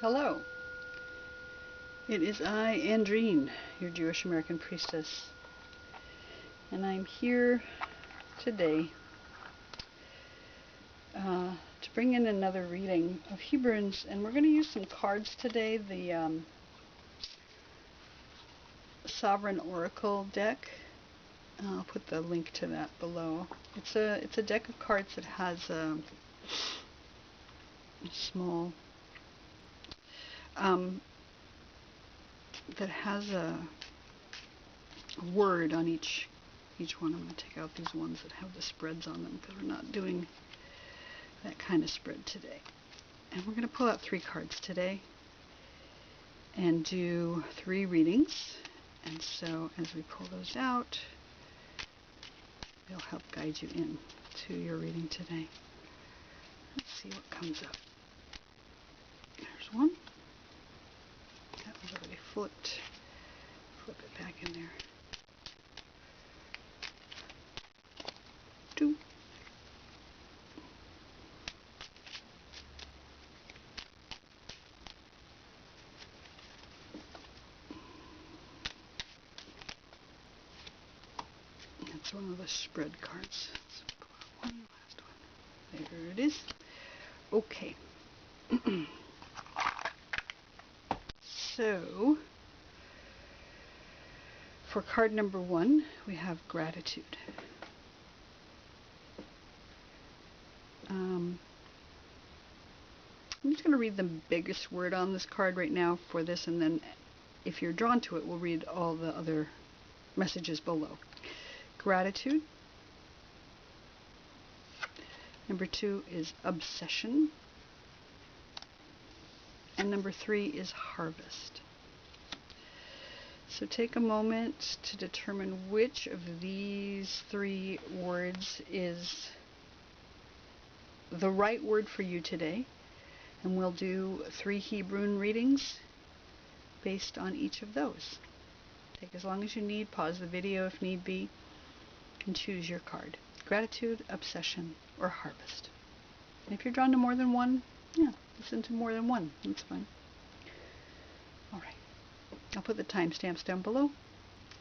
Hello, it is I, Andrine, your Jewish American Priestess, and I'm here today to bring in another reading of Hebrews, and we're going to use some cards today, the Sovereign Oracle deck. I'll put the link to that below. It's a deck of cards that has a small that has a word on each one. I'm going to take out these ones that have the spreads on them because we're not doing that kind of spread today. And we're going to pull out 3 cards today and do 3 readings. And so as we pull those out, they'll help guide you in to your reading today. Let's see what comes up. There's one. That was already flipped. Flip it back in there. 2. That's one of the spread cards. Let's pull out one last one. There it is. Okay. So, for card number 1, we have gratitude. I'm just going to read the biggest word on this card right now for this, and then if you're drawn to it, we'll read all the other messages below. Gratitude. Number 2 is obsession. And number 3 is harvest. So take a moment to determine which of these 3 words is the right word for you today. And we'll do 3 Hebrew readings based on each of those. Take as long as you need, pause the video if need be, and choose your card. Gratitude, obsession, or harvest. And if you're drawn to more than one, yeah, listen to more than one. That's fine. All right. I'll put the timestamps down below,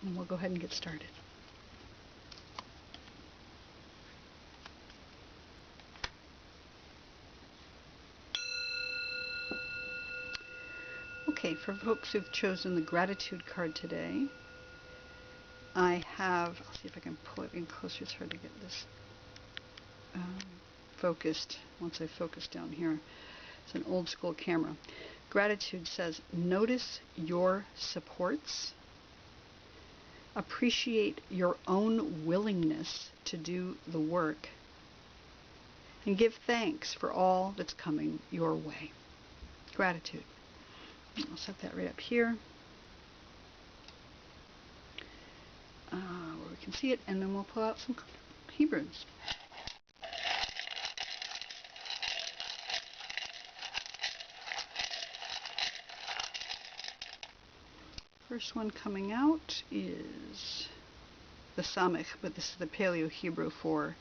and we'll go ahead and get started. Okay, for folks who've chosen the gratitude card today, I have, I'll see if I can pull it in closer. It's hard to get this focused once I focus down here. It's an old school camera. Gratitude says, notice your supports, appreciate your own willingness to do the work, and give thanks for all that's coming your way. Gratitude. I'll set that right up here where we can see it, and then we'll pull out some Hebrews. First one coming out is the Samech, but this is the Paleo-Hebrew for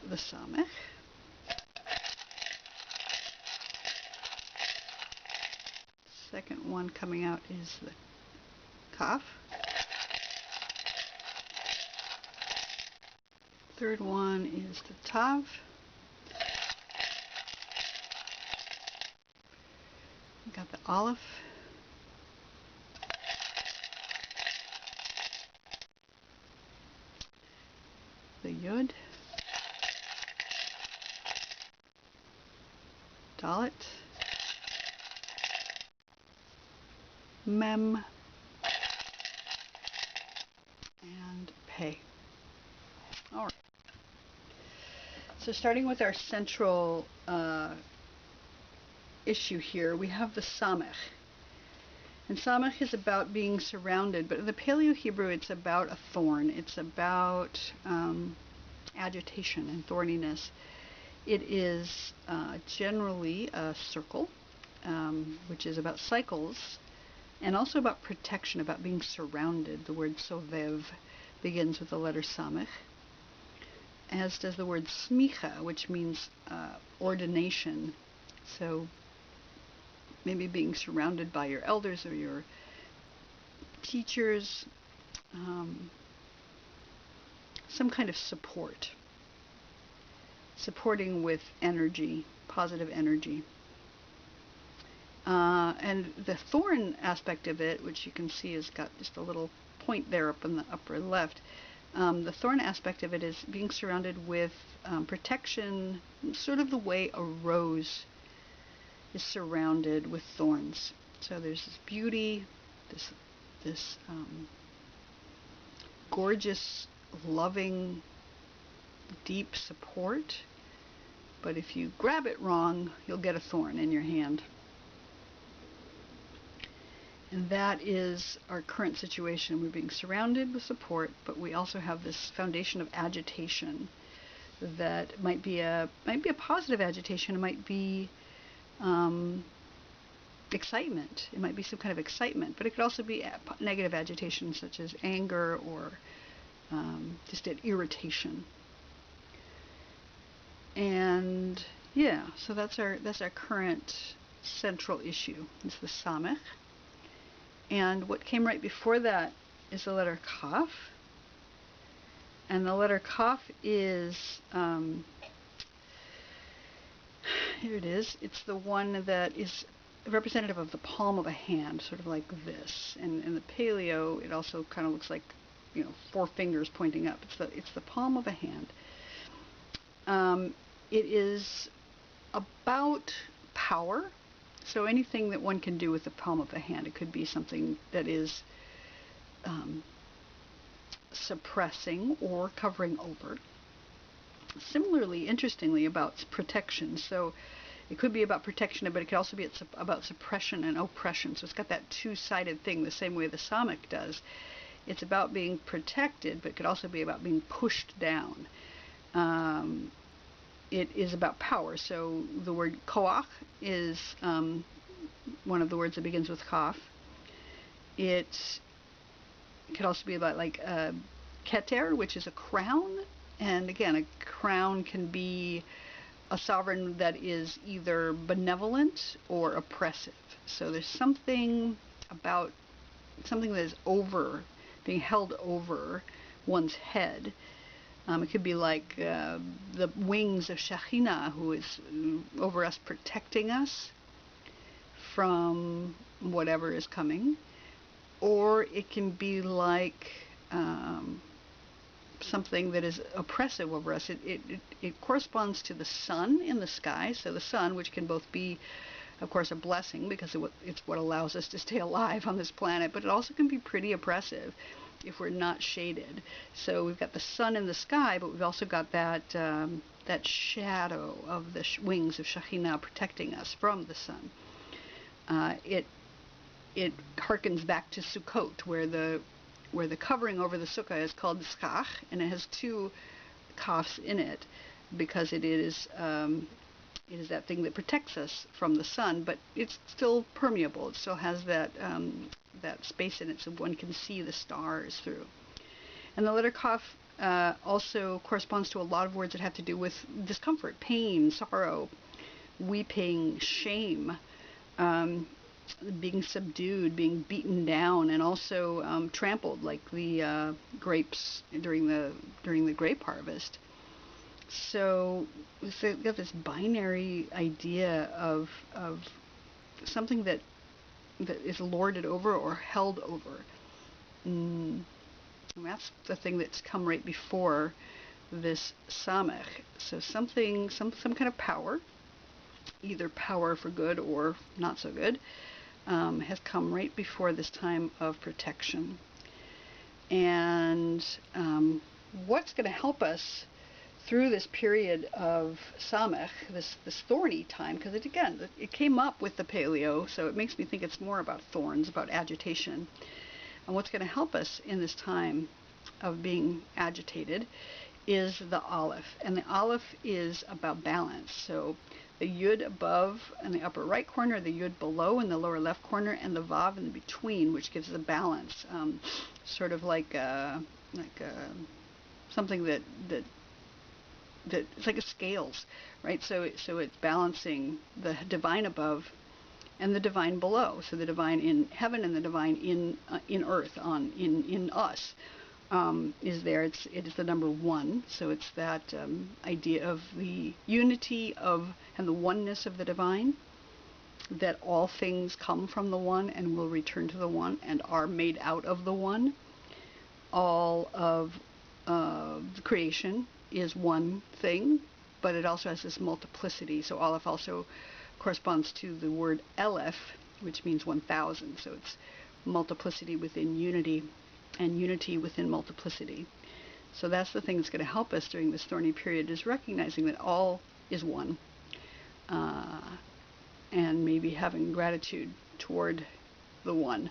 the Samech. Second one coming out is the Kaf. Third one is the Tav. We got the Aleph. The Yud, Dalet, Mem, and Pei. All right. So starting with our central issue here, we have the Samech. And Samech is about being surrounded, but in the Paleo-Hebrew it's about a thorn. It's about agitation and thorniness. It is generally a circle, which is about cycles, and also about protection, about being surrounded. The word sovev begins with the letter Samech, as does the word smicha, which means ordination. So maybe being surrounded by your elders or your teachers, some kind of supporting with energy, positive energy. And the thorn aspect of it, which you can see has got just a little point there up in the upper left, the thorn aspect of it is being surrounded with protection, sort of the way a rose is surrounded with thorns. So there's this beauty, this gorgeous, loving, deep support, but if you grab it wrong, you'll get a thorn in your hand. And that is our current situation. We're being surrounded with support, but we also have this foundation of agitation that might be a positive agitation. It might be excitement. It might be some kind of excitement, but it could also be negative agitation, such as anger or just an irritation. And yeah, so that's our current central issue. It's the samech. And what came right before that is the letter kaf. And the letter kaf is, here it is, it's the one that is representative of the palm of a hand, sort of like this. And in the Paleo, it also kind of looks like, 4 fingers pointing up. It's the palm of a hand. It is about power. So anything that one can do with the palm of the hand. It could be something that is suppressing or covering over. Similarly, interestingly, about protection. So it could be about protection, but it could also be about suppression and oppression. So it's got that two-sided thing, the same way the samech does. It's about being protected, but it could also be about being pushed down. It is about power. So the word koach is one of the words that begins with kaf. It could also be about like keter, which is a crown. And again, a crown can be a sovereign that is either benevolent or oppressive. So there's something about something that is being held over one's head. It could be like the wings of Shekhinah, who is over us, protecting us from whatever is coming. Or it can be like something that is oppressive over us. It corresponds to the sun in the sky. So the sun, which can both be, of course, a blessing because it's what allows us to stay alive on this planet, but it also can be pretty oppressive if we're not shaded. So we've got the sun in the sky, but we've also got that shadow of the wings of Shekhinah protecting us from the sun. It harkens back to Sukkot, where the covering over the sukkah is called skach, and it has 2 kafs in it because it is that thing that protects us from the sun, but it's still permeable. It still has that space in it so one can see the stars through. And the letter kaf also corresponds to a lot of words that have to do with discomfort, pain, sorrow, weeping, shame, being subdued, being beaten down, and also trampled, like the grapes during the grape harvest. So we've got this binary idea of something that is lorded over or held over. And that's the thing that's come right before this samech. So some kind of power, either power for good or not so good, has come right before this time of protection. And what's going to help us through this period of samech, this thorny time, because it came up with the Paleo, so it makes me think it's more about thorns, about agitation. And what's going to help us in this time of being agitated is the aleph. And the aleph is about balance. So the yud above in the upper right corner, the yud below in the lower left corner, and the vav in the between, which gives the balance, sort of like something that it's like a scales, right? So it's balancing the divine above and the divine below. So the divine in heaven and the divine in earth, in us, is there. It is the number 1. So it's that idea of the unity and the oneness of the divine, that all things come from the one and will return to the one and are made out of the one. All of the creation is one thing, but it also has this multiplicity. So Aleph also corresponds to the word Aleph, which means 1,000. So it's multiplicity within unity and unity within multiplicity. So that's the thing that's going to help us during this thorny period, is recognizing that all is one, and maybe having gratitude toward the one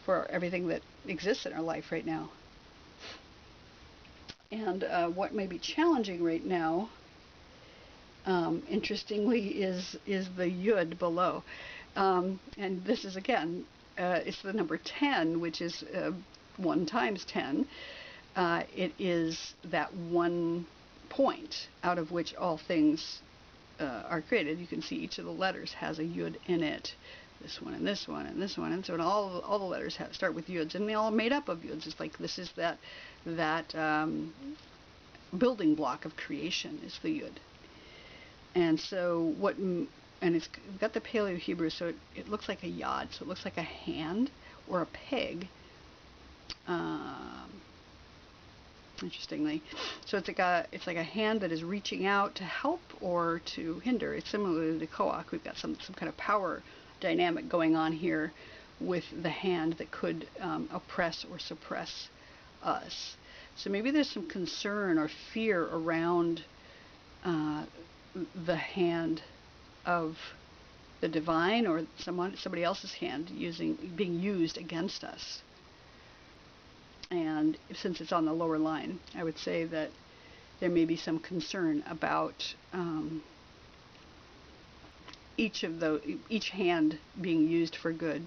for everything that exists in our life right now. And what may be challenging right now, interestingly, is the yud below. And this is, again, it's the number 10, which is 1 times 10. It is that one point out of which all things are created. You can see each of the letters has a yud in it. This one and this one and this one, and so all the letters start with yuds, and they're all made up of yuds. It's like this is that building block of creation is the yud. And so and it's got the Paleo-Hebrew, so it looks like a yod, so it looks like a hand or a peg. Interestingly, so it's like a hand that is reaching out to help or to hinder. It's similar to the koach. We've got some kind of power dynamic going on here with the hand that could oppress or suppress us. So maybe there's some concern or fear around the hand of the divine, or somebody else's hand being used against us. And since it's on the lower line, I would say that there may be some concern about each hand being used for good.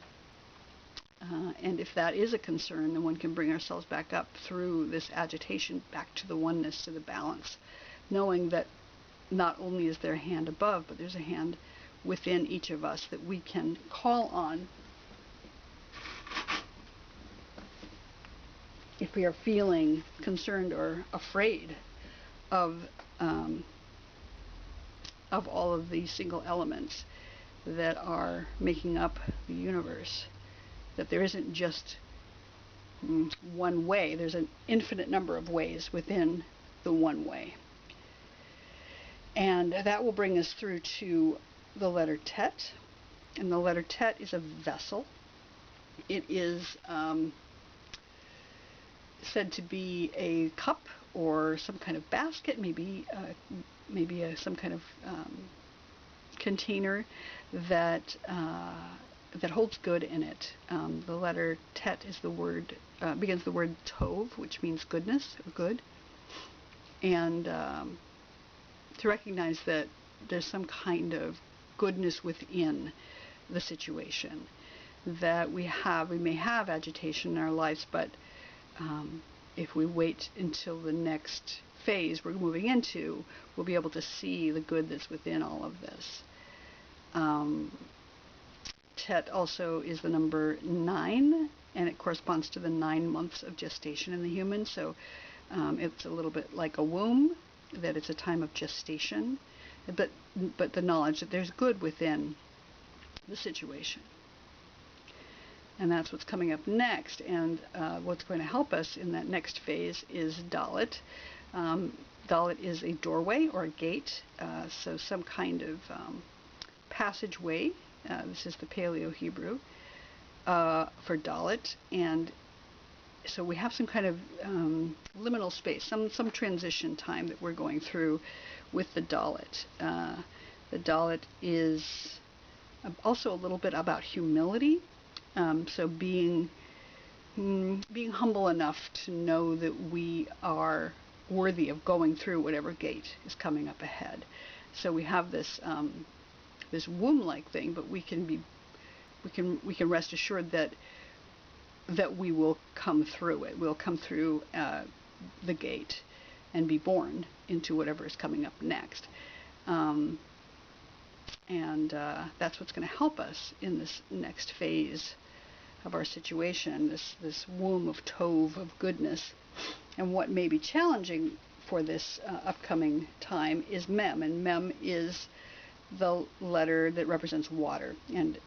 And if that is a concern, then one can bring ourselves back up through this agitation, back to the oneness, to the balance, knowing that not only is there a hand above, but there's a hand within each of us that we can call on if we are feeling concerned or afraid of all of these single elements that are making up the universe. That there isn't just one way. There's an infinite number of ways within the one way. And that will bring us through to the letter Tet. And the letter Tet is a vessel. It is said to be a cup or some kind of basket, maybe some kind of container that holds good in it. The letter Tet is begins the word Tov, which means goodness or good, and to recognize that there's some kind of goodness within the situation, that we may have agitation in our lives, but if we wait until the next phase we're moving into, we'll be able to see the good that's within all of this. Tet also is the number 9, and it corresponds to the 9 months of gestation in the human. So it's a little bit like a womb, that it's a time of gestation, but the knowledge that there's good within the situation. And that's what's coming up next. And what's going to help us in that next phase is Dalet. Dalet is a doorway or a gate, so some kind of passageway. This is the Paleo-Hebrew for Dalet. And so we have some kind of liminal space, some transition time that we're going through with the Dalet. The Dalet is also a little bit about humility. So being humble enough to know that we are worthy of going through whatever gate is coming up ahead. So we have this this womb-like thing, but we can rest assured that we will come through it. We'll come through the gate and be born into whatever is coming up next. And that's what's going to help us in this next phase of our situation, this womb of Tov, of goodness. And what may be challenging for this upcoming time is Mem, and Mem is the letter that represents water, and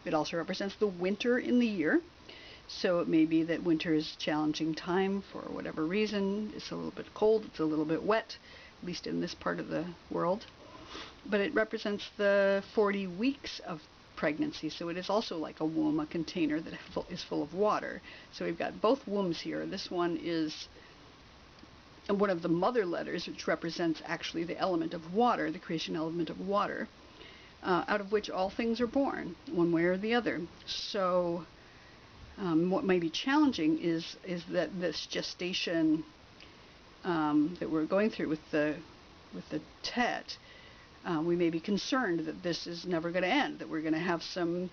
it also represents the winter in the year. So it may be that winter is a challenging time for whatever reason. It's a little bit cold, it's a little bit wet, at least in this part of the world. But it represents the 40 weeks of pregnancy, so it is also like a womb, a container that is full of water. So we've got both wombs here. This one is one of the mother letters, which represents actually the element of water, the creation element of water, out of which all things are born, one way or the other. So what may be challenging is that this gestation that we're going through with the Tet, we may be concerned that this is never going to end, that we're going to have some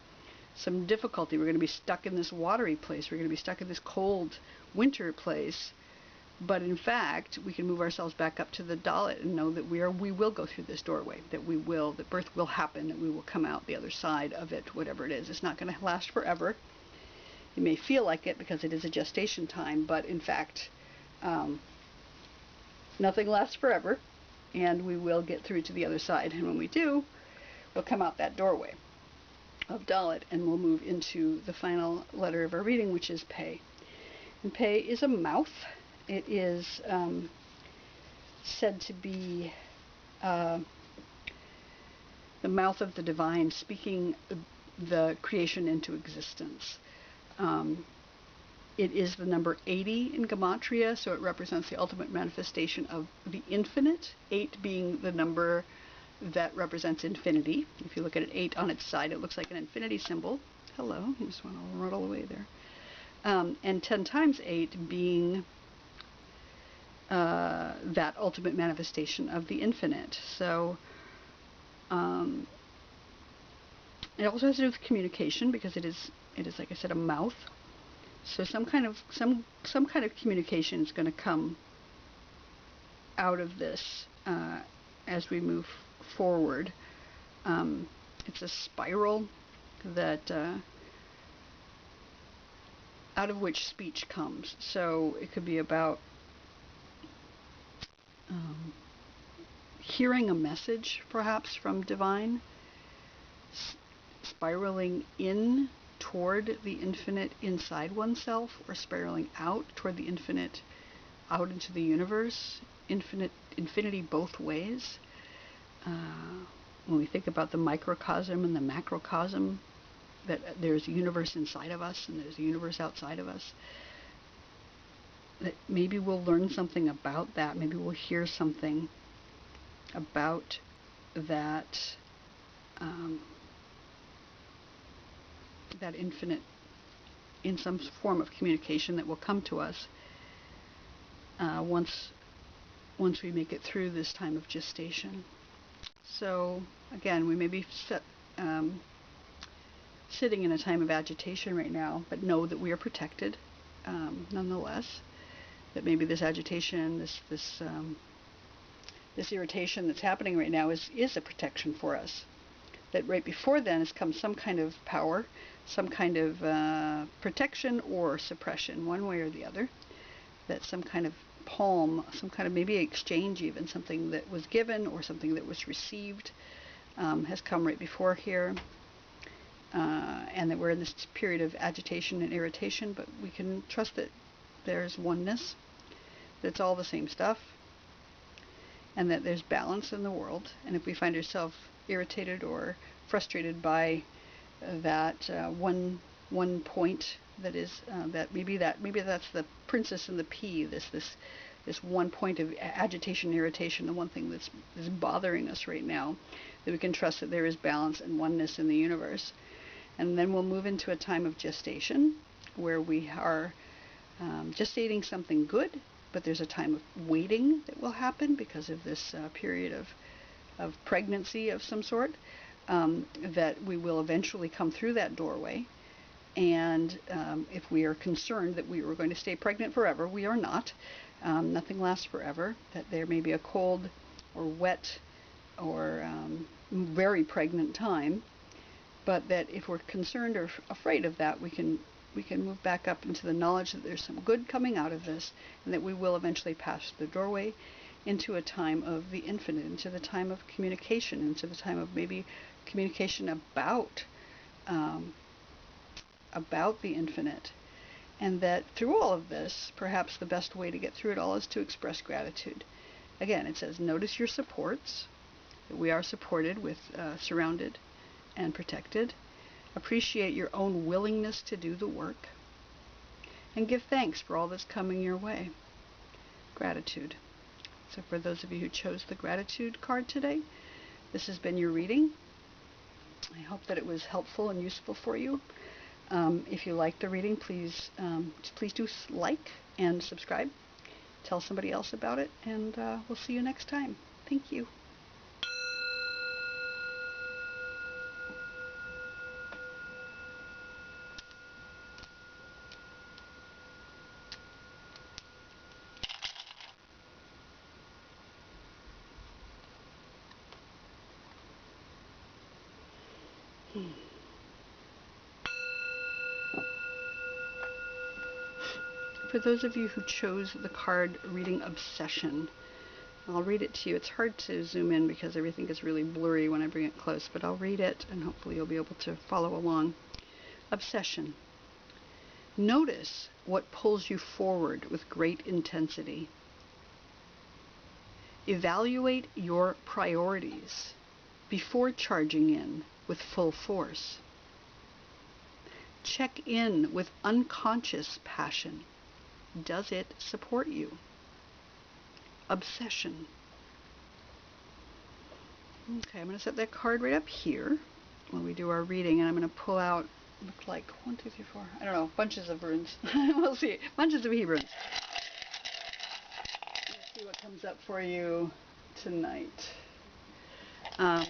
difficulty. We're going to be stuck in this watery place. We're going to be stuck in this cold winter place. But in fact, we can move ourselves back up to the Dalet and know that we will go through this doorway, that birth will happen, that we will come out the other side of it, whatever it is. It's not going to last forever. You may feel like it because it is a gestation time, but in fact, nothing lasts forever, and we will get through to the other side. And when we do, we'll come out that doorway of Dalet, and we'll move into the final letter of our reading, which is Pei. And Pei is a mouth. It is said to be the mouth of the divine, speaking the creation into existence. It is the number 80 in Gematria, so it represents the ultimate manifestation of the infinite, 8 being the number that represents infinity. If you look at an 8 on its side, it looks like an infinity symbol. Hello, you just want to run away there. And 10 times 8 being that ultimate manifestation of the infinite. So it also has to do with communication, because it is like I said, a mouth. So some kind of communication is going to come out of this as we move forward. It's a spiral that out of which speech comes. So it could be about hearing a message, perhaps from divine, spiraling in toward the infinite inside oneself, or spiraling out toward the infinite out into the universe. Infinity both ways. When we think about the microcosm and the macrocosm, that there's a universe inside of us and there's a universe outside of us, that maybe we'll learn something about that. Maybe we'll hear something about that that infinite in some form of communication that will come to us once we make it through this time of gestation. So again, we may be sitting in a time of agitation right now, but know that we are protected nonetheless. That maybe this agitation, this irritation that's happening right now is a protection for us. That right before then has come some kind of power, some kind of protection or suppression, one way or the other. That some kind of palm, some kind of maybe exchange, even something that was given or something that was received, has come right before here. And that we're in this period of agitation and irritation, but we can trust that there's oneness, that it's all the same stuff, and that there's balance in the world. And if we find ourselves irritated or frustrated by that one point, that is maybe that's the princess and the pea, this one point of agitation, irritation, the one thing that's bothering us right now, that we can trust that there is balance and oneness in the universe. And then we'll move into a time of gestation where we are gestating something good, but there's a time of waiting that will happen because of this period of pregnancy of some sort, that we will eventually come through that doorway. And if we are concerned that we were going to stay pregnant forever, we are not. Nothing lasts forever. That there may be a cold or wet very pregnant time, but that if we're concerned or afraid of that, we can move back up into the knowledge that there's some good coming out of this, and that we will eventually pass the doorway into a time of the infinite, into the time of communication, into the time of maybe communication about the infinite. And that through all of this, perhaps the best way to get through it all is to express gratitude. Again, it says, notice your supports, that we are supported with, surrounded and protected. Appreciate your own willingness to do the work. And give thanks for all that's coming your way. Gratitude. So for those of you who chose the gratitude card today, this has been your reading. I hope that it was helpful and useful for you. If you liked the reading, please do like and subscribe. Tell somebody else about it, and we'll see you next time. Thank you. For those of you who chose the card reading Obsession, I'll read it to you. It's hard to zoom in because everything is really blurry when I bring it close, but I'll read it and hopefully you'll be able to follow along. Obsession. Notice what pulls you forward with great intensity. Evaluate your priorities before charging in with full force. Check in with unconscious passion. Does it support you? Obsession. Okay, I'm going to set that card right up here when we do our reading, and I'm going to pull out, look like 1, 2, 3, 4, I don't know, bunches of runes. We'll see. Bunches of Hebrews. Let's see what comes up for you tonight. Our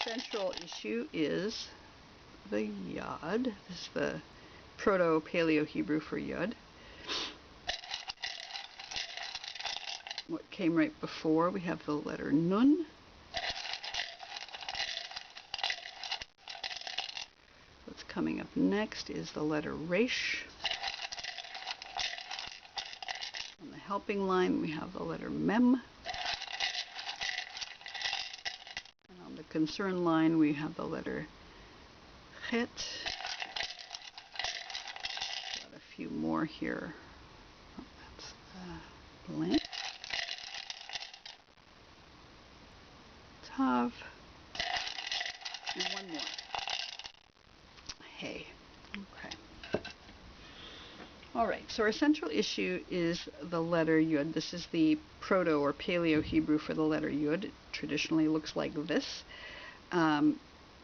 central issue is the Yod. This is the Proto-Paleo-Hebrew for Yod. What came right before, we have the letter Nun. What's coming up next is the letter Resh. On the helping line, we have the letter Mem. And on the concern line, we have the letter Chet. Got a few more here. Oh, that's blank. Tav. And one more. Hey. Okay. Alright, so our central issue is the letter Yud. This is the Proto or Paleo-Hebrew for the letter Yud. It traditionally looks like this.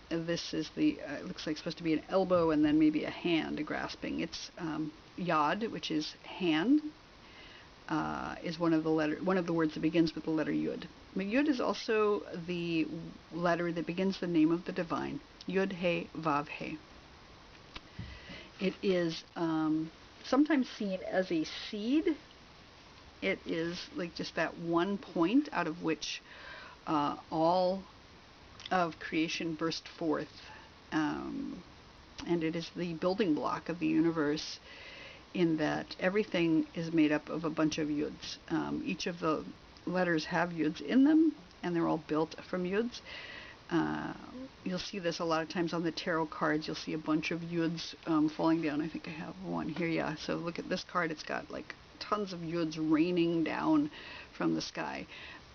This is the, it looks like it's supposed to be an elbow and then maybe a hand grasping. It's Yod, which is hand, is one of the words that begins with the letter Yud. But Yud is also the letter that begins the name of the divine. Yud He Vav He. It is sometimes seen as a seed. It is like just that one point out of which all of creation burst forth, and it is the building block of the universe, in that everything is made up of a bunch of yuds. Each of the letters have yuds in them, and they're all built from yuds. You'll see this a lot of times on the tarot cards. You'll see a bunch of yuds falling down. I think I have one here. Yeah, so look at this card. It's got like tons of yuds raining down from the sky.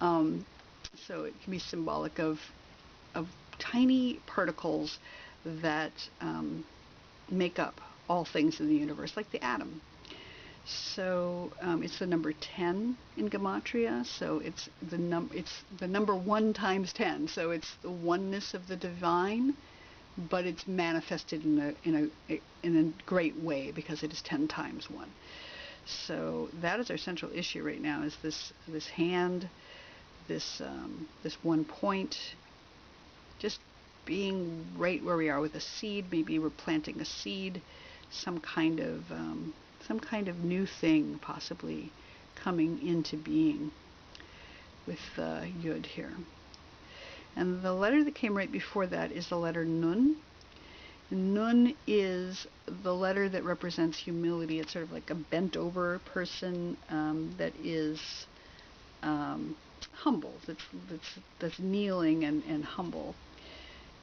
So it can be symbolic of tiny particles that make up all things in the universe, like the atom. So it's the number 10 in Gematria. So it's the number 1 times 10. So it's the oneness of the divine, but it's manifested in a great way because it is 10 times 1. So that is our central issue right now: is this hand, this one point, just being right where we are with a seed. Maybe we're planting a seed, some kind of new thing possibly coming into being with the yud here. And the letter that came right before that is the letter nun. Nun is the letter that represents humility. It's sort of like a bent over person that is humble, that's kneeling and humble.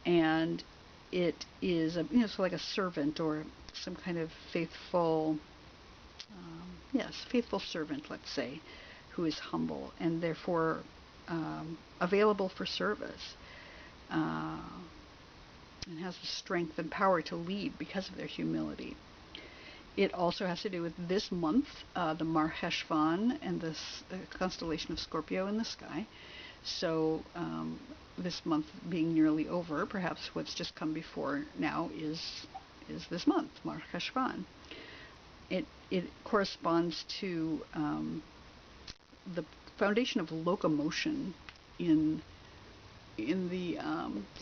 And it is so like a servant or some kind of faithful, faithful servant, let's say, who is humble and therefore available for service, and has the strength and power to lead because of their humility. It also has to do with this month, the Mar Cheshvan and the constellation of Scorpio in the sky. So this month being nearly over, perhaps what's just come before now is this month, Mar Cheshvan. It corresponds to the foundation of locomotion in the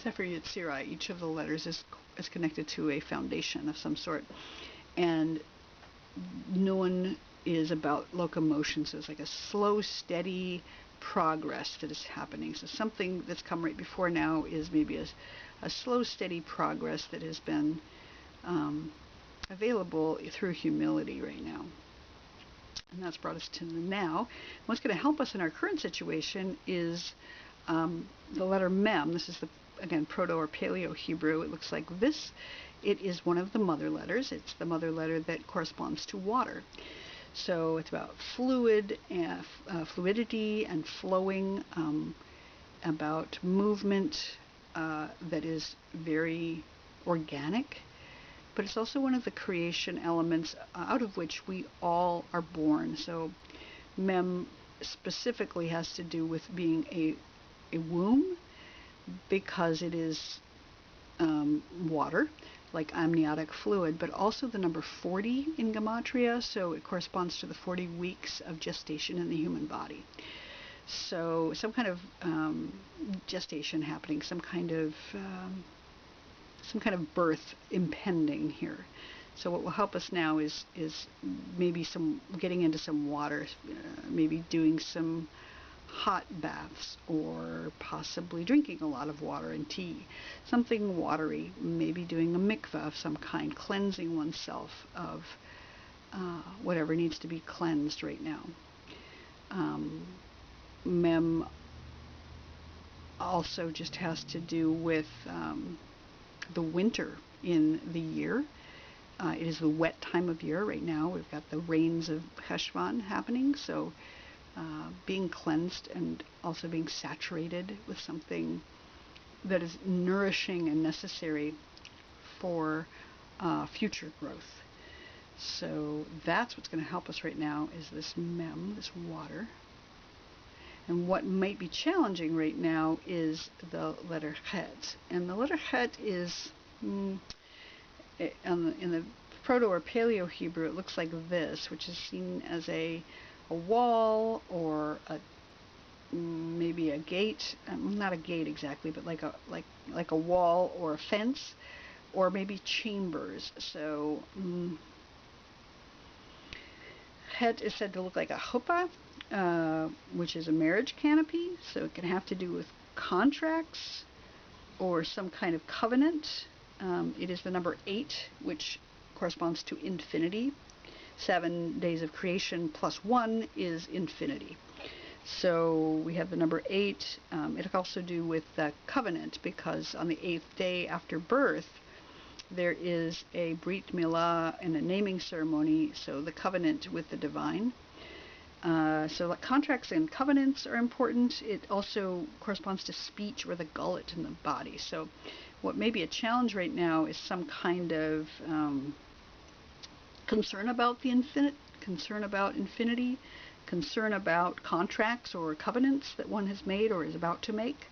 Sefer Yetzirah. Each of the letters is connected to a foundation of some sort, and Nun is about locomotion, so it's like a slow, steady progress that is happening. So something that's come right before now is maybe a slow, steady progress that has been available through humility right now. And that's brought us to the now. What's going to help us in our current situation is the letter Mem. This is again, Proto or Paleo-Hebrew. It looks like this. It is one of the mother letters. It's the mother letter that corresponds to water. So it's about fluidity and flowing, about movement that is very organic. But it's also one of the creation elements out of which we all are born. So Mem specifically has to do with being a womb, because it is water, like amniotic fluid, but also the number 40 in Gematria, so it corresponds to the 40 weeks of gestation in the human body. So some kind of gestation happening, some kind of birth impending here. So what will help us now is maybe some getting into some water, maybe doing some hot baths, or possibly drinking a lot of water and tea, something watery, maybe doing a mikveh of some kind, cleansing oneself of whatever needs to be cleansed right now. Mem also just has to do with the winter in the year. It is the wet time of year right now. We've got the rains of Cheshvan happening, so being cleansed and also being saturated with something that is nourishing and necessary for future growth. So that's what's going to help us right now, is this Mem, this water. And what might be challenging right now is the letter Het. And the letter Het is, in the Proto or Paleo-Hebrew, it looks like this, which is seen as a wall, or maybe a gate, not a gate exactly, but like a wall or a fence, or maybe chambers. So Het is said to look like a chuppah, which is a marriage canopy. So it can have to do with contracts or some kind of covenant. It is the number 8, which corresponds to infinity. 7 days of creation plus 1 is infinity. So we have the number 8. It can also do with the covenant, because on the 8th day after birth, there is a Brit Milah and a naming ceremony, so the covenant with the divine. So like contracts and covenants are important. It also corresponds to speech, or the gullet in the body. So what may be a challenge right now is some kind of concern about the infinite, concern about infinity, concern about contracts or covenants that one has made or is about to make.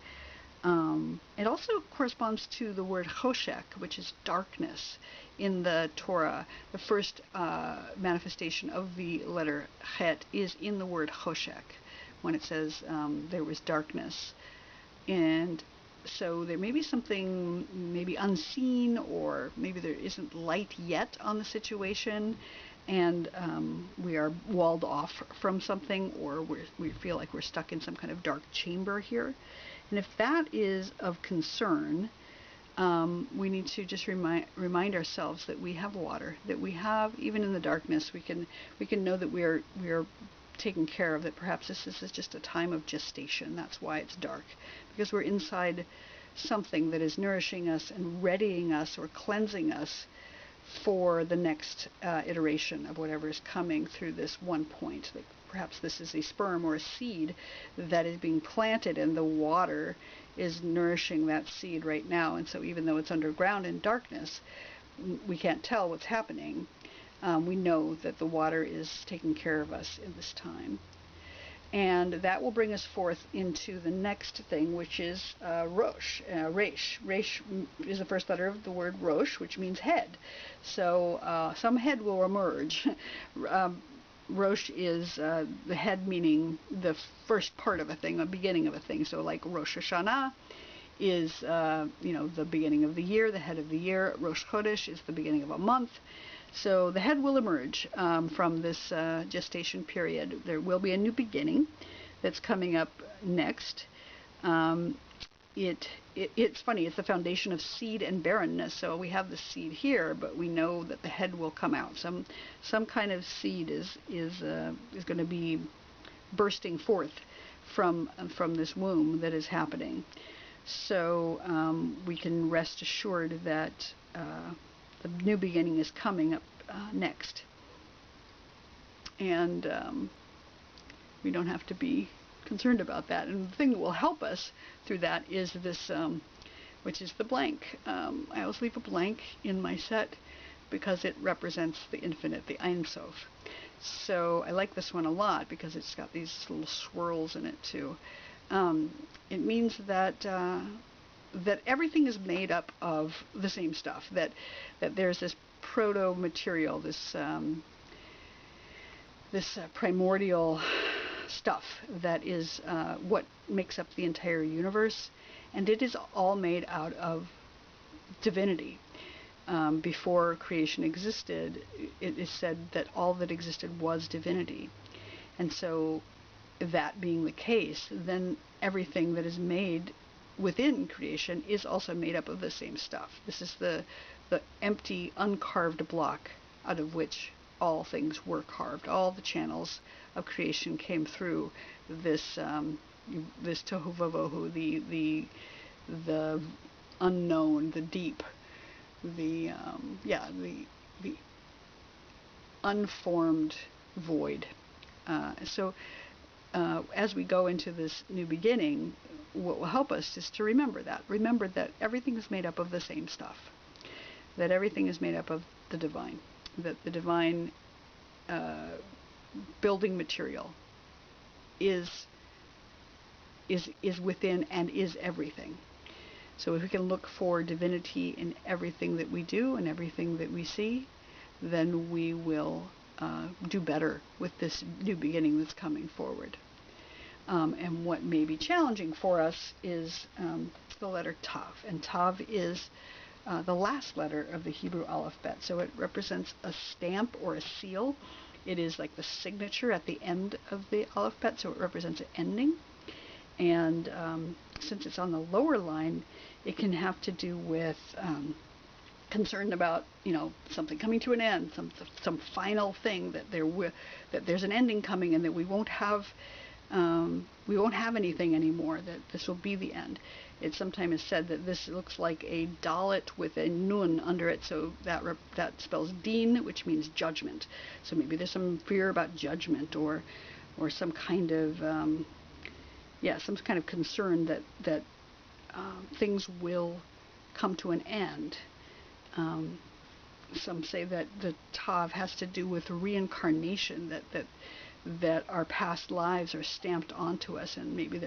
It also corresponds to the word choshek, which is darkness in the Torah. The first manifestation of the letter Het is in the word choshek, when it says there was darkness. And so there may be something maybe unseen, or maybe there isn't light yet on the situation, and we are walled off from something, or we feel like we're stuck in some kind of dark chamber here. And if that is of concern, we need to just remind ourselves that we have water, that we have, even in the darkness, we can know that we are taken care of, that perhaps this is just a time of gestation. That's why it's dark, because we're inside something that is nourishing us and readying us or cleansing us for the next iteration of whatever is coming through this one point. Like perhaps this is a sperm or a seed that is being planted, and the water is nourishing that seed right now. And so even though it's underground in darkness, we can't tell what's happening. We know that the water is taking care of us in this time. And that will bring us forth into the next thing, which is Rosh. Resh. Resh is the first letter of the word Rosh, which means head. So some head will emerge. Rosh is the head, meaning the first part of a thing, a beginning of a thing. So like Rosh Hashanah is the beginning of the year, the head of the year. Rosh Chodesh is the beginning of a month. So the head will emerge from this gestation period. There will be a new beginning that's coming up next. It's funny, it's the foundation of seed and barrenness. So we have the seed here, but we know that the head will come out. Some kind of seed is going to be bursting forth from this womb that is happening. So we can rest assured that the new beginning is coming up next, and we don't have to be concerned about that. And the thing that will help us through that is this, which is the blank. I always leave a blank in my set because it represents the infinite, the Ein Sof. So I like this one a lot because it's got these little swirls in it too. It means that that everything is made up of the same stuff, that there's this proto material, this primordial stuff that is what makes up the entire universe, and it is all made out of divinity. Before creation existed, it is said that all that existed was divinity. And so that being the case, then everything that is made within creation is also made up of the same stuff. This is the empty, uncarved block out of which all things were carved. All the channels of creation came through this this tohu vavohu, the unknown, the deep, the unformed void. So as we go into this new beginning, what will help us is to remember that everything is made up of the same stuff, that everything is made up of the divine, that the divine building material is within and is everything. So if we can look for divinity in everything that we do and everything that we see, then we will do better with this new beginning that's coming forward. And what may be challenging for us is the letter Tav. And Tav is the last letter of the Hebrew alphabet. So it represents a stamp or a seal. It is like the signature at the end of the alphabet, so it represents an ending. And since it's on the lower line, it can have to do with concern about, something coming to an end, some final thing, that there's an ending coming, and that we won't have anything anymore, that this will be the end. It sometimes is said that this looks like a dalet with a nun under it, so that spells din, which means judgment. So maybe there's some fear about judgment, or some kind of some kind of concern that things will come to an end. Some say that the Tav has to do with reincarnation, that our past lives are stamped onto us, and maybe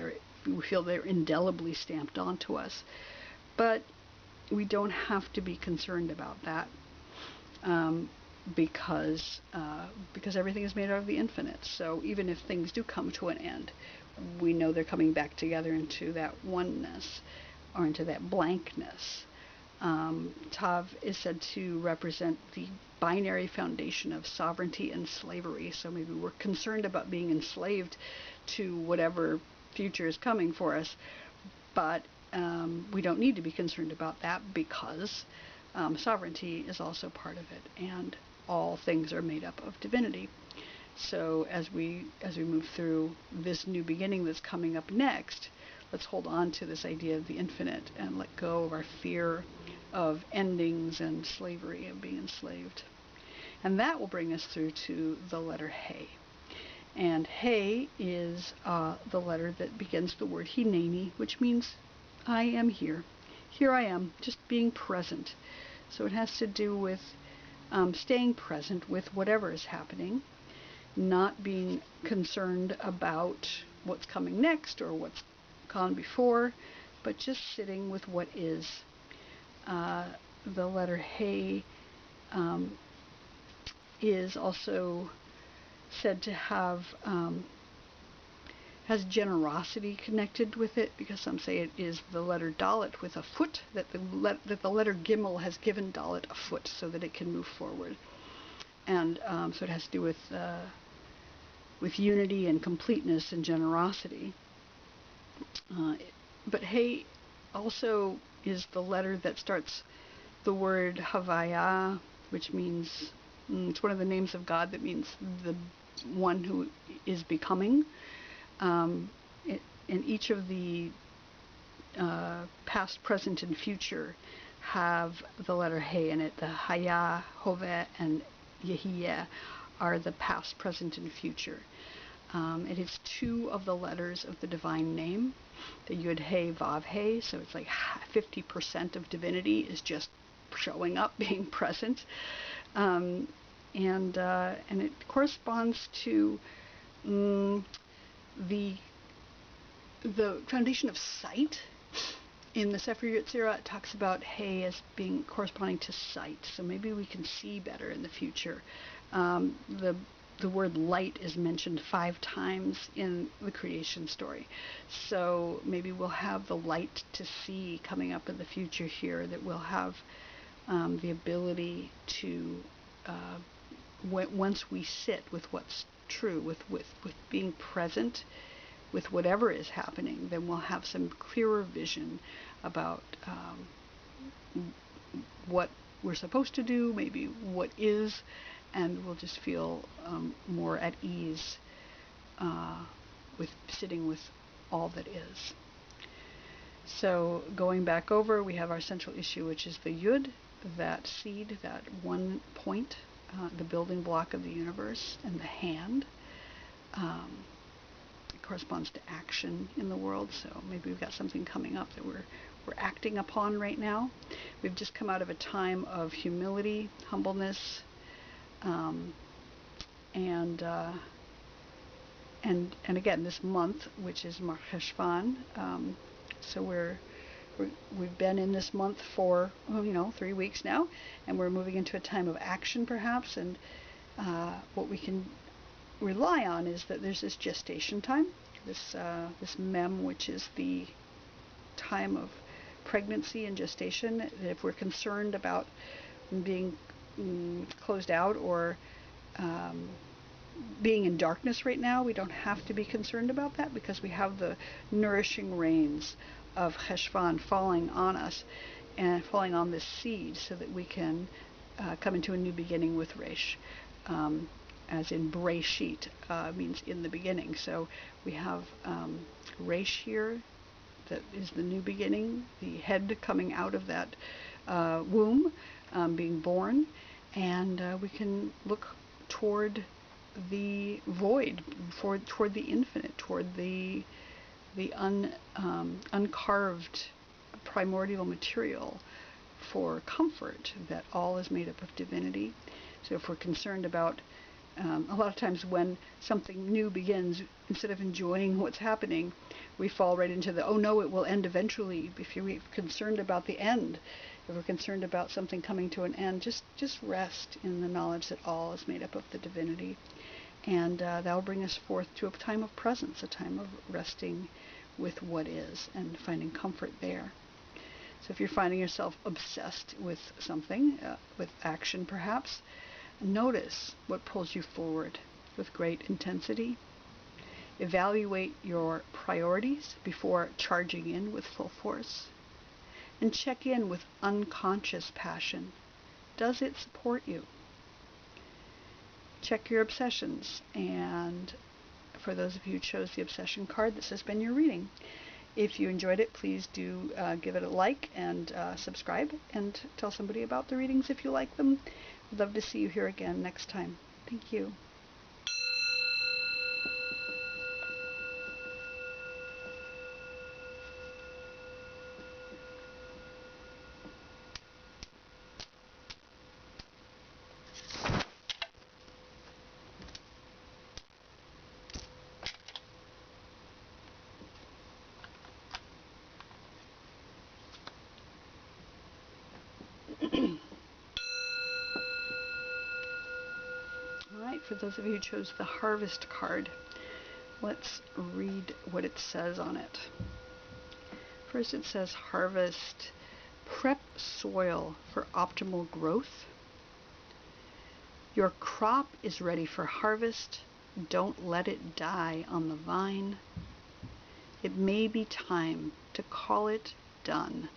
we feel they're indelibly stamped onto us. But we don't have to be concerned about that, because everything is made out of the infinite. So even if things do come to an end, we know they're coming back together into that oneness, or into that blankness. Tav is said to represent the binary foundation of sovereignty and slavery. So maybe we're concerned about being enslaved to whatever future is coming for us, but we don't need to be concerned about that, because sovereignty is also part of it, and all things are made up of divinity. So as we move through this new beginning that's coming up next, let's hold on to this idea of the infinite and let go of our fear of endings and slavery and being enslaved. And that will bring us through to the letter He. And He is the letter that begins the word Hineni, which means I am here. Here I am, just being present. So it has to do with staying present with whatever is happening, not being concerned about what's coming next or what's gone before, but just sitting with what is. The letter He is also said to have has generosity connected with it, because some say it is the letter Dalet with a foot, that the letter Gimel has given Dalet a foot so that it can move forward. And so it has to do with unity and completeness and generosity. But He also is the letter that starts the word Havaya, which means, it's one of the names of God that means the one who is becoming. And each of the past, present, and future have the letter He in it. The Haya, Hove, and Yehiyeh are the past, present, and future. It is two of the letters of the divine name, the Yud He Vav He. So it's like 50% of divinity is just showing up, being present, and it corresponds to the foundation of sight. In the Sefer Yetzirah, it talks about He as being corresponding to sight. So maybe we can see better in the future. The word light is mentioned 5 times in the creation story. So maybe we'll have the light to see coming up in the future here, that we'll have the ability to, once we sit with what's true, with being present with whatever is happening, then we'll have some clearer vision about what we're supposed to do, maybe what is, and we'll just feel more at ease with sitting with all that is. So going back over, we have our central issue, which is the Yud, that seed, that one point, the building block of the universe, and the hand. It corresponds to action in the world, so maybe we've got something coming up that we're acting upon right now. We've just come out of a time of humility, humbleness, and again, this month, which is Cheshvan, so we've been in this month for 3 weeks now, and we're moving into a time of action, perhaps. And what we can rely on is that there's this gestation time, this mem, which is the time of pregnancy and gestation. That if we're concerned about being closed out or being in darkness right now, we don't have to be concerned about that, because we have the nourishing rains of Cheshvan falling on us and falling on this seed, so that we can come into a new beginning with Resh, as in Breshit means in the beginning. So we have Resh here, that is the new beginning, the head coming out of that womb, being born, and we can look toward the void, toward the infinite, toward the uncarved primordial material for comfort, that all is made up of divinity. So if we're concerned about, a lot of times when something new begins, instead of enjoying what's happening, we fall right into the, oh no, it will end eventually. If you're concerned about the end, if we're concerned about something coming to an end, just rest in the knowledge that all is made up of the divinity. And that will bring us forth to a time of presence, a time of resting with what is and finding comfort there. So if you're finding yourself obsessed with something, with action perhaps, notice what pulls you forward with great intensity. Evaluate your priorities before charging in with full force. And check in with unconscious passion. Does it support you? Check your obsessions. And for those of you who chose the obsession card, this has been your reading. If you enjoyed it, please do give it a like and subscribe, and tell somebody about the readings if you like them. I'd love to see you here again next time. Thank you. Alright, for those of you who chose the Harvest card, let's read what it says on it. First it says Harvest. Prep soil for optimal growth. Your crop is ready for harvest. Don't let it die on the vine. It may be time to call it done.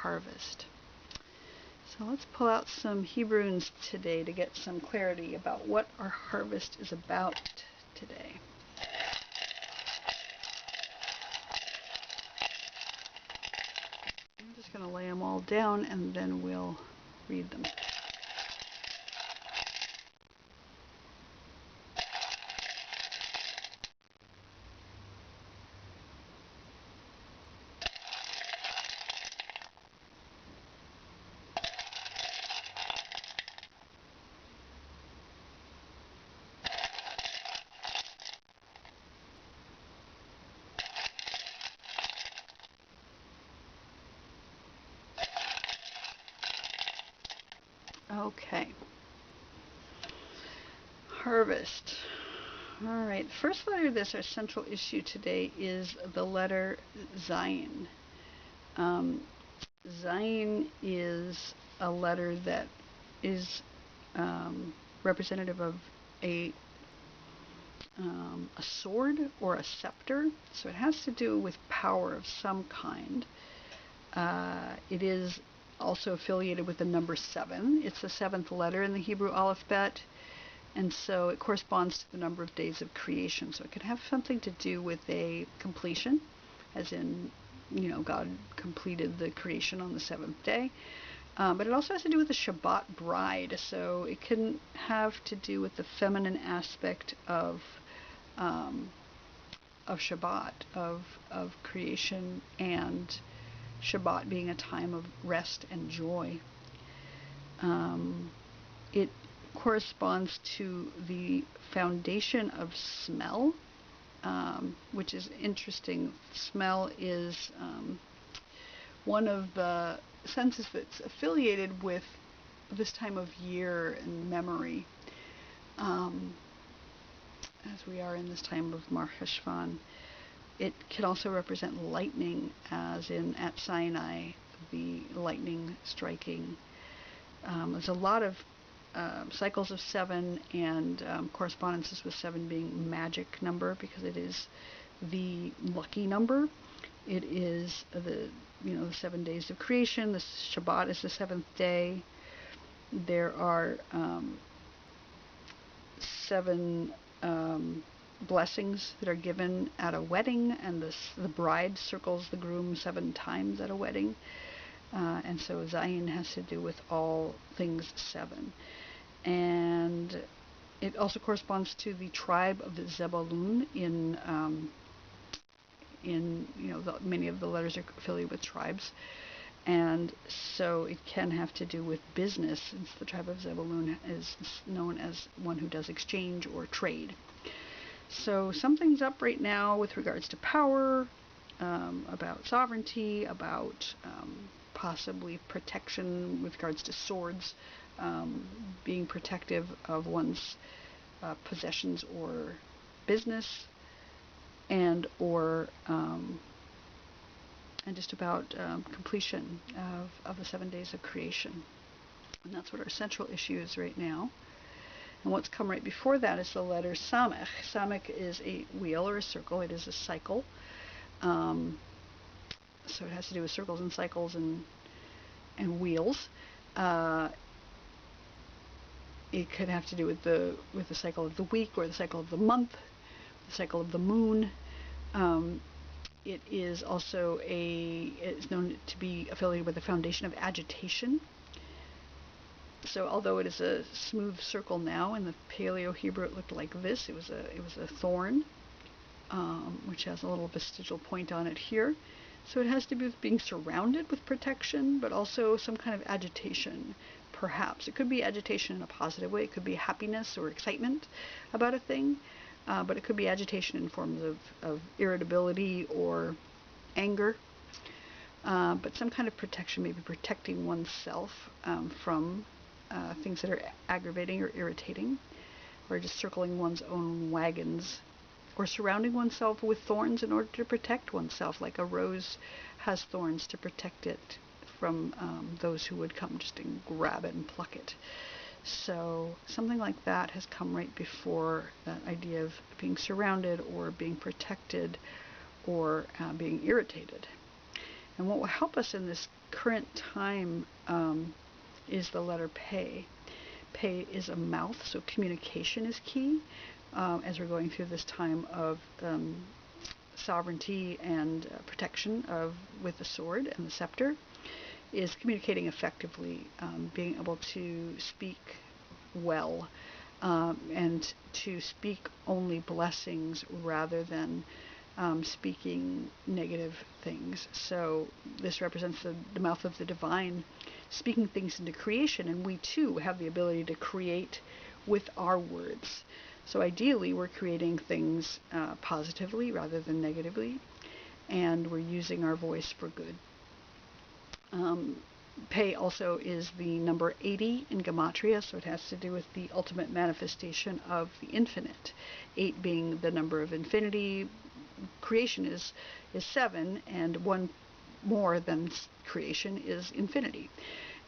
Harvest. So let's pull out some Hebrews today to get some clarity about what our harvest is about today. I'm just going to lay them all down and then we'll read them. Okay. Harvest. All right. The first letter of this, our central issue today, is the letter Zayin. Zayin is a letter that is representative of a sword or a scepter. So it has to do with power of some kind. It is also affiliated with the number 7. It's the 7th letter in the Hebrew alphabet, and so it corresponds to the number of days of creation. So it could have something to do with a completion, as in, God completed the creation on the 7th day. But it also has to do with the Shabbat bride. So it can have to do with the feminine aspect of Shabbat, of creation, and Shabbat being a time of rest and joy. It corresponds to the foundation of smell, which is interesting. Smell is one of the senses that's affiliated with this time of year and memory, as we are in this time of Mar Cheshvan. It can also represent lightning, as in at Sinai, the lightning striking. There's a lot of cycles of 7 and correspondences with 7 being magic number, because it is the lucky number. It is the 7 days of creation. The Shabbat is the 7th day. There are 7 blessings that are given at a wedding, and the bride circles the groom 7 times at a wedding. And so Zayin has to do with all things 7. And it also corresponds to the tribe of the Zebulun many of the letters are affiliated with tribes. And so it can have to do with business, since the tribe of Zebulun is known as one who does exchange or trade. So something's up right now with regards to power, about sovereignty, about possibly protection with regards to swords, being protective of one's possessions or business, and or and just about completion of the 7 days of creation. And that's what our central issue is right now. And what's come right before that is the letter Samech. Samech is a wheel or a circle. It is a cycle. So it has to do with circles and cycles and wheels. It could have to do with the cycle of the week, or the cycle of the month, the cycle of the moon. It is also it's known to be affiliated with the foundation of agitation. So although it is a smooth circle now, in the Paleo-Hebrew it looked like this. It was a thorn, which has a little vestigial point on it here. So it has to do with being surrounded with protection, but also some kind of agitation, perhaps. It could be agitation in a positive way. It could be happiness or excitement about a thing, but it could be agitation in forms of irritability or anger. But some kind of protection, maybe protecting oneself from things that are aggravating or irritating, or just circling one's own wagons, or surrounding oneself with thorns in order to protect oneself, like a rose has thorns to protect it from those who would come just and grab it and pluck it. So something like that has come right before that idea of being surrounded or being protected or being irritated. And what will help us in this current time is the letter Pe. Pe is a mouth, so communication is key as we're going through this time of sovereignty and protection with the sword and the scepter, is communicating effectively, being able to speak well, and to speak only blessings rather than speaking negative things. So this represents the mouth of the divine, speaking things into creation, and we too have the ability to create with our words. So ideally we're creating things positively rather than negatively, and we're using our voice for good. Pe also is the number 80 in Gematria, so it has to do with the ultimate manifestation of the infinite. 8 being the number of infinity. Creation is 7, and 1 more than creation is infinity.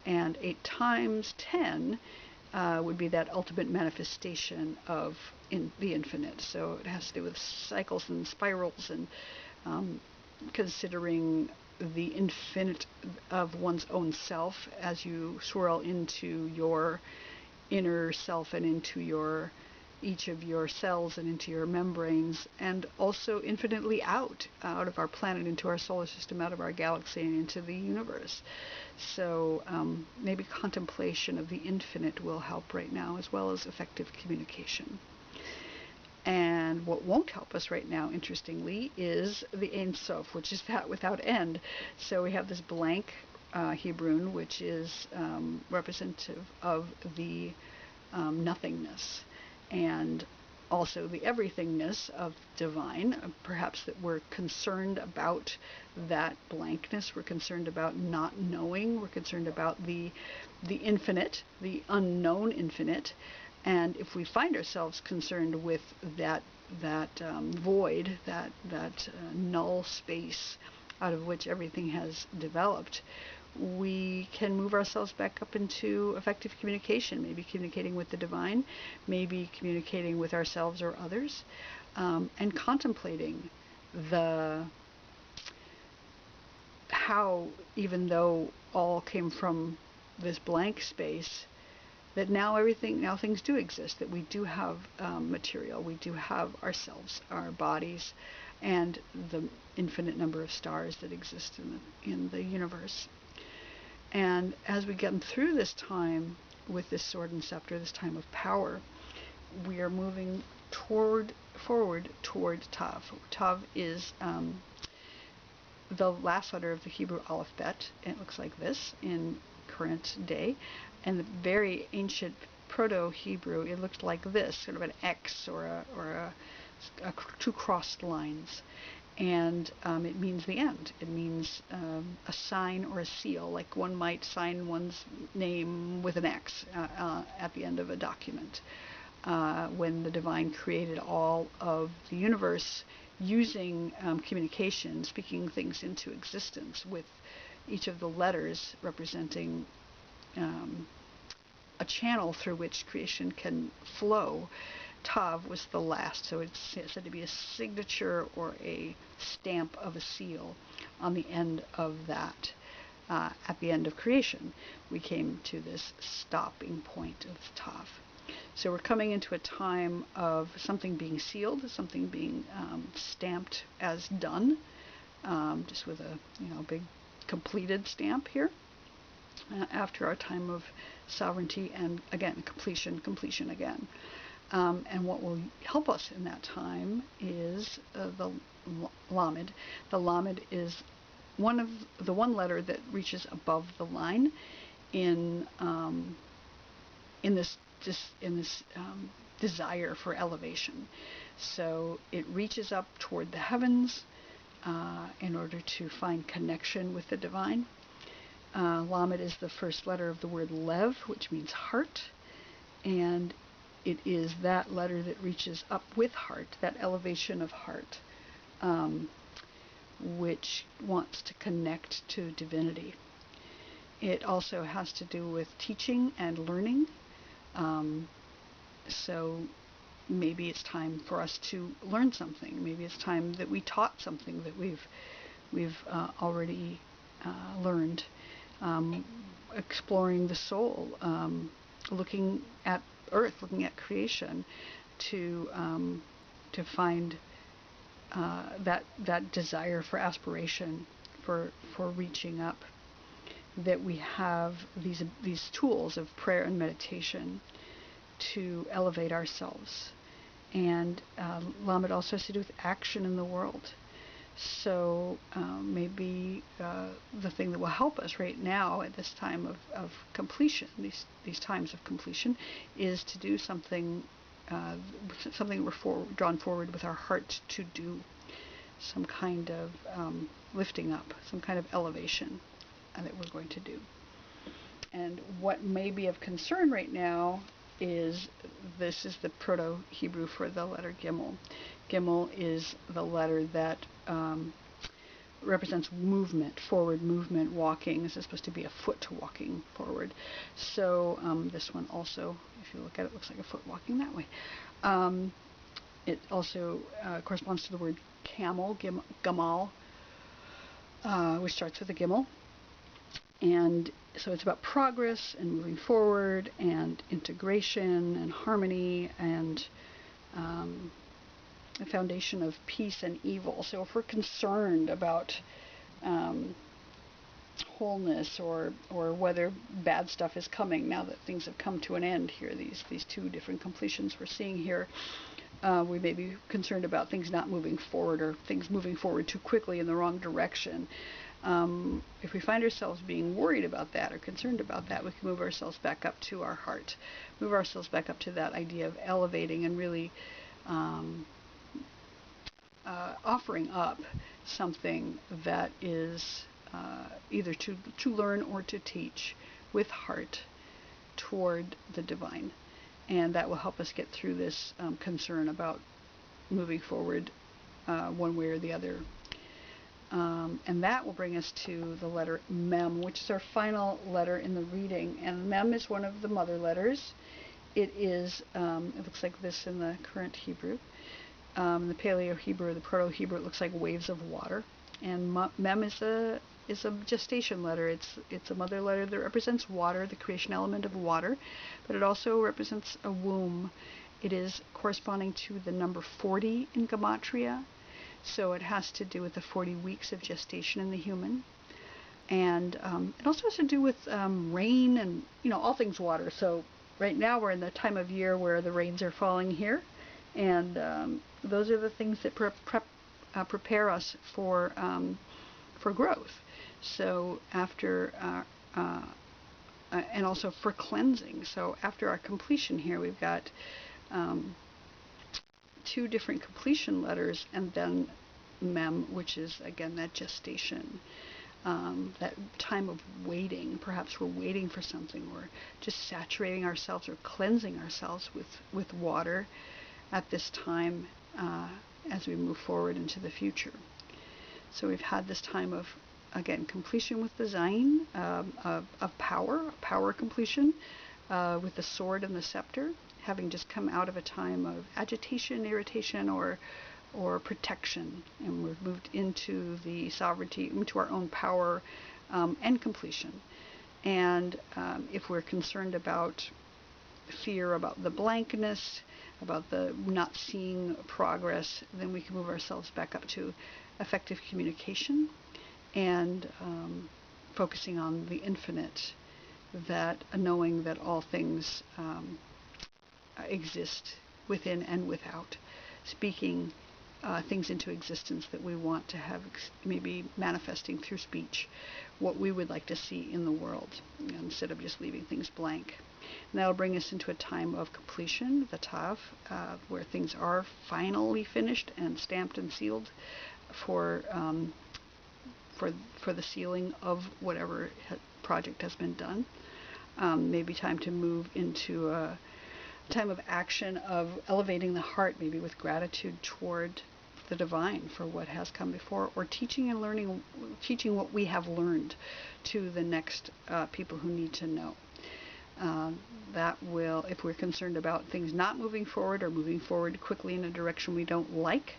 And 8 times 10 would be that ultimate manifestation of the infinite. So it has to do with cycles and spirals, and considering the infinite of one's own self as you swirl into your inner self and into each of your cells and into your membranes, and also infinitely out of our planet, into our solar system, out of our galaxy, and into the universe. So maybe contemplation of the infinite will help right now, as well as effective communication. And what won't help us right now, interestingly, is the Ein Sof, which is that without end. So we have this blank Hebrew, which is representative of the nothingness, and also the everythingness of divine. Perhaps that we're concerned about that blankness, we're concerned about not knowing, we're concerned about the infinite, the unknown infinite. And if we find ourselves concerned with that void, that null space out of which everything has developed, we can move ourselves back up into effective communication, maybe communicating with the divine, maybe communicating with ourselves or others, and contemplating how, even though all came from this blank space, that now things do exist, that we do have material, we do have ourselves, our bodies, and the infinite number of stars that exist in the universe. And as we get through this time with this sword and scepter, this time of power, we are moving forward toward Tav. Tav is the last letter of the Hebrew alphabet. It looks like this in current day. And the very ancient Proto-Hebrew, it looked like this, sort of an X or two crossed lines. And it means the end. It means a sign or a seal, like one might sign one's name with an X at the end of a document. When the divine created all of the universe, using communication, speaking things into existence, with each of the letters representing a channel through which creation can flow. Tav was the last, so it's said to be a signature or a stamp of a seal on the end of that. At the end of creation, we came to this stopping point of Tav. So we're coming into a time of something being sealed, something being stamped as done, just with a big completed stamp here. After our time of sovereignty and again completion again. And what will help us in that time is the Lamed. The Lamed is the one letter that reaches above the line in this desire for elevation. So it reaches up toward the heavens in order to find connection with the divine. Lamed is the first letter of the word Lev, which means heart, and it is that letter that reaches up with heart, that elevation of heart, which wants to connect to divinity. It also has to do with teaching and learning. So maybe it's time for us to learn something. Maybe it's time that we taught something that we've already learned. Exploring the soul, looking at earth, looking at creation, to find that desire for aspiration, for reaching up. That we have these tools of prayer and meditation to elevate ourselves, and Lamed also has to do with action in the world. So maybe the thing that will help us right now at this time of completion, these times of completion, is to do something we're drawn forward with our heart to do, some kind of lifting up, some kind of elevation that we're going to do. And what may be of concern right now is this is the Proto-Hebrew for the letter Gimel. Gimel is the letter that represents movement, forward movement, walking. This is supposed to be a foot walking forward. So this one also, if you look at it, looks like a foot walking that way. It also corresponds to the word camel, gamal, which starts with a gimel. And so it's about progress and moving forward and integration and harmony and a foundation of peace and evil. So if we're concerned about wholeness or whether bad stuff is coming now that things have come to an end here, these two different completions we're seeing here, we may be concerned about things not moving forward or things moving forward too quickly in the wrong direction. If we find ourselves being worried about that or concerned about that, we can move ourselves back up to our heart, move ourselves back up to that idea of elevating and really offering up something that is either to learn or to teach with heart toward the divine. And that will help us get through this concern about moving forward one way or the other. And that will bring us to the letter Mem, which is our final letter in the reading. And Mem is one of the mother letters. It is, it looks like this in the current Hebrew. In the Paleo-Hebrew or the Proto-Hebrew, it looks like waves of water. And Mem is a gestation letter. It's a mother letter that represents water, the creation element of water, but it also represents a womb. It is corresponding to the number 40 in Gematria. So it has to do with the 40 weeks of gestation in the human. And it also has to do with rain and, all things water. So right now we're in the time of year where the rains are falling here. And those are the things that prepare us for growth. So after, and also for cleansing. So after our completion here, we've got two different completion letters, and then Mem, which is again that gestation, that time of waiting. Perhaps we're waiting for something, or just saturating ourselves or cleansing ourselves with water at this time, as we move forward into the future. So we've had this time of, again, completion with the Zayin, of power completion, with the sword and the scepter, having just come out of a time of agitation, irritation, or protection, and we've moved into the sovereignty, into our own power and completion. And if we're concerned about fear, about the blankness, about the not seeing progress, then we can move ourselves back up to effective communication and focusing on the infinite, that knowing that all things exist within and without, speaking things into existence that we want to have, maybe manifesting through speech what we would like to see in the world, instead of just leaving things blank. And that'll bring us into a time of completion, the Tav, where things are finally finished and stamped and sealed for the sealing of whatever project has been done. Maybe time to move into a time of action, of elevating the heart, maybe with gratitude toward the divine for what has come before, or teaching and learning, teaching what we have learned to the next people who need to know. That will, if we're concerned about things not moving forward or moving forward quickly in a direction we don't like,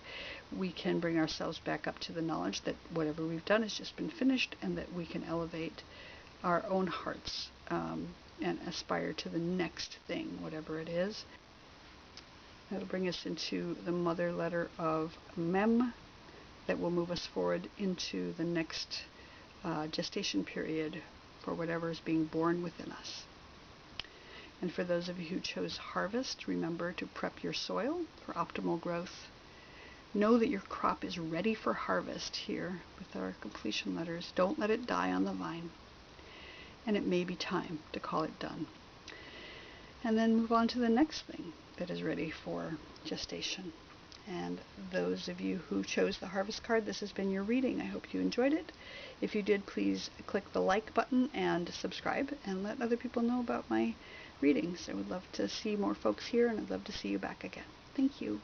we can bring ourselves back up to the knowledge that whatever we've done has just been finished, and that we can elevate our own hearts and aspire to the next thing, whatever it is. That'll bring us into the mother letter of Mem, that will move us forward into the next gestation period for whatever is being born within us. And for those of you who chose harvest, remember to prep your soil for optimal growth. Know that your crop is ready for harvest here with our completion letters. Don't let it die on the vine. And it may be time to call it done. And then move on to the next thing that is ready for gestation. And those of you who chose the harvest card, this has been your reading. I hope you enjoyed it. If you did, please click the like button and subscribe, and let other people know about my readings. I would love to see more folks here, and I'd love to see you back again. Thank you.